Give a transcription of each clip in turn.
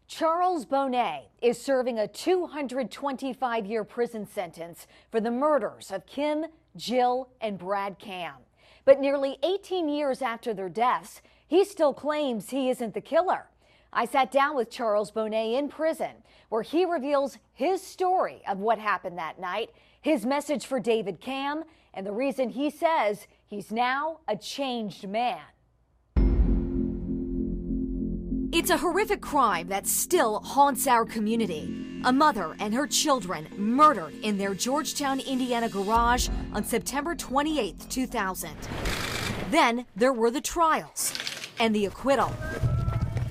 Charles Boney is serving a 225-year prison sentence for the murders of Kim, Jill, and Brad Cam. But nearly 18 years after their deaths, he still claims he isn't the killer. I sat down with Charles Boney in prison, where he reveals his story of what happened that night, his message for David Cam, and the reason he says he's now a changed man. It's a horrific crime that still haunts our community. A mother and her children murdered in their Georgetown, Indiana garage on September 28, 2000. Then there were the trials and the acquittal.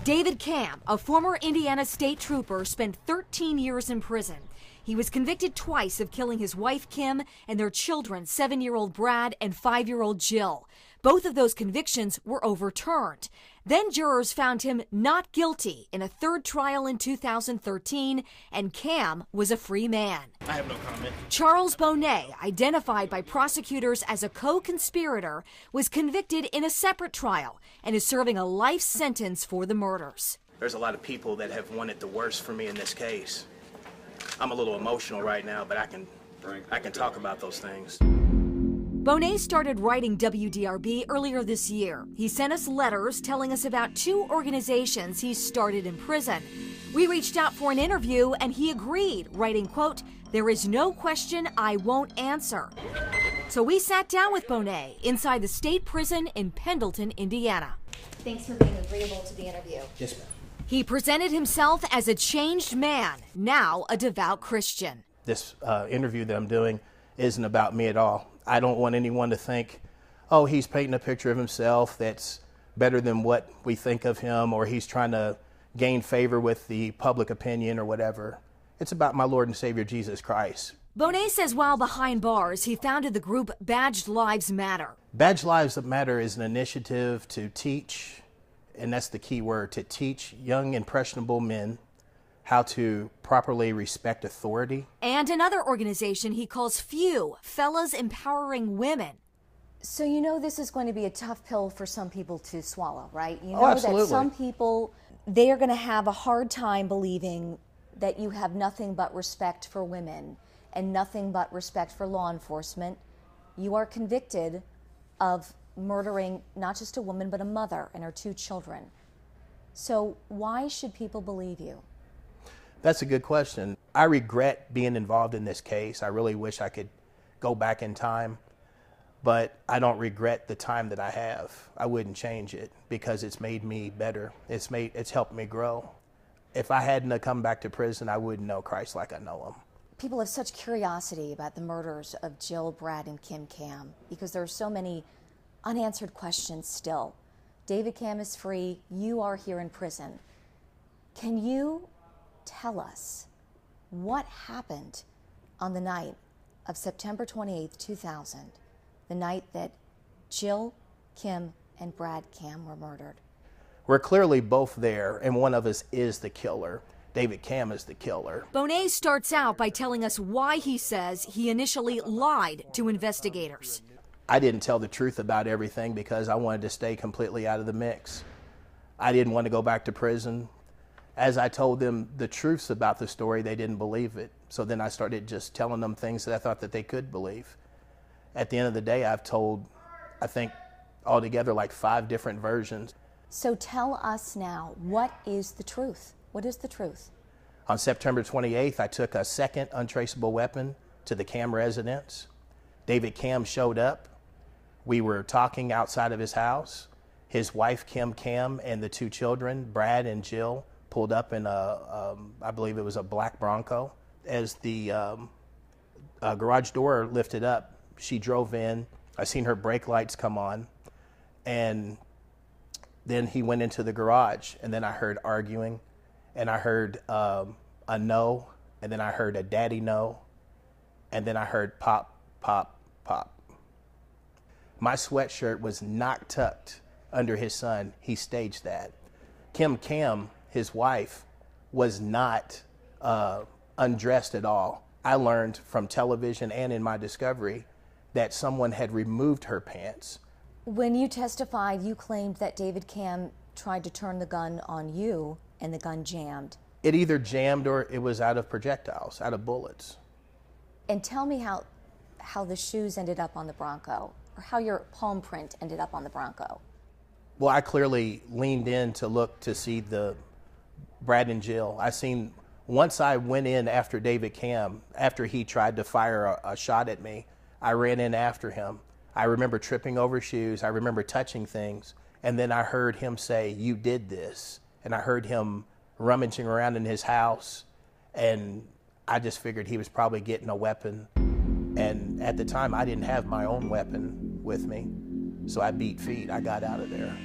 David Cam, a former Indiana state trooper, spent 13 years in prison. He was convicted twice of killing his wife Kim and their children, 7-year-old Brad and 5-year-old Jill. Both of those convictions were overturned. Then jurors found him not guilty in a third trial in 2013, and Cam was a free man. I have no comment. Charles Boney, identified by prosecutors as a co-conspirator, was convicted in a separate trial and is serving a life sentence for the murders. There's a lot of people that have wanted the worst for me in this case. I'm a little emotional right now, but I can talk about those things. Boney started writing WDRB earlier this year. He sent us letters telling us about 2 organizations he started in prison. We reached out for an interview and he agreed, writing, quote, "There is no question I won't answer." So we sat down with Boney inside the state prison in Pendleton, Indiana. Thanks for being agreeable to the interview. Yes, ma'am. He presented himself as a changed man, now a devout Christian. This interview that I'm doing isn't about me at all. I don't want anyone to think, oh, he's painting a picture of himself that's better than what we think of him, or he's trying to gain favor with the public opinion or whatever. It's about my Lord and Savior, Jesus Christ. Boney says while behind bars, he founded the group Badged Lives Matter. Badged Lives Matter is an initiative to teach, and that's the key word, to teach young, impressionable men how to properly respect authority. And another organization he calls FEW, Fellas Empowering Women. So you know this is going to be a tough pill for some people to swallow, right? You know that some people, they are going to have a hard time believing that you have nothing but respect for women and nothing but respect for law enforcement. You are convicted of murdering not just a woman, but a mother and her 2 children. So why should people believe you? That's a good question. I regret being involved in this case. I really wish I could go back in time, but I don't regret the time that I have. I wouldn't change it because it's made me better. It's helped me grow. If I hadn't have come back to prison, I wouldn't know Christ like I know him. People have such curiosity about the murders of Jill, Brad, and Kim Cam because there are so many unanswered questions still. David Cam is free. You are here in prison. Can you tell us what happened on the night of September 28th, 2000, the night that Jill, Kim, and Brad Cam were murdered? We're clearly both there, and one of us is the killer. David Cam is the killer. Boney starts out by telling us why he says he initially lied to investigators. I didn't tell the truth about everything because I wanted to stay completely out of the mix. I didn't want to go back to prison. As I told them the truths about the story, they didn't believe it. So then I started just telling them things that I thought that they could believe. At the end of the day, I've told, I think, altogether like 5 different versions. So tell us now, what is the truth? What is the truth? On September 28th, I took a second untraceable weapon to the Cam residence. David Cam showed up. We were talking outside of his house. His wife, Kim Cam, and the 2 children, Brad and Jill, pulled up in I believe it was a black Bronco. As the garage door lifted up, she drove in. I seen her brake lights come on, and then he went into the garage, and then I heard arguing, and I heard a no, and then I heard a daddy no, and then I heard pop, pop, pop. My sweatshirt was not tucked under his son. He staged that. Kim Cam, his wife, was not undressed at all. I learned from television and in my discovery that someone had removed her pants. When you testified, you claimed that David Cam tried to turn the gun on you and the gun jammed. It either jammed or it was out of projectiles, out of bullets. And tell me how the shoes ended up on the Bronco, or how your palm print ended up on the Bronco. Well, I clearly leaned in to look to see the Brad and Jill. Once I went in after David Cam, after he tried to fire a shot at me, I ran in after him. I remember tripping over shoes. I remember touching things. And then I heard him say, "You did this." And I heard him rummaging around in his house. And I just figured he was probably getting a weapon. And at the time, I didn't have my own weapon with me. So I beat feet. I got out of there.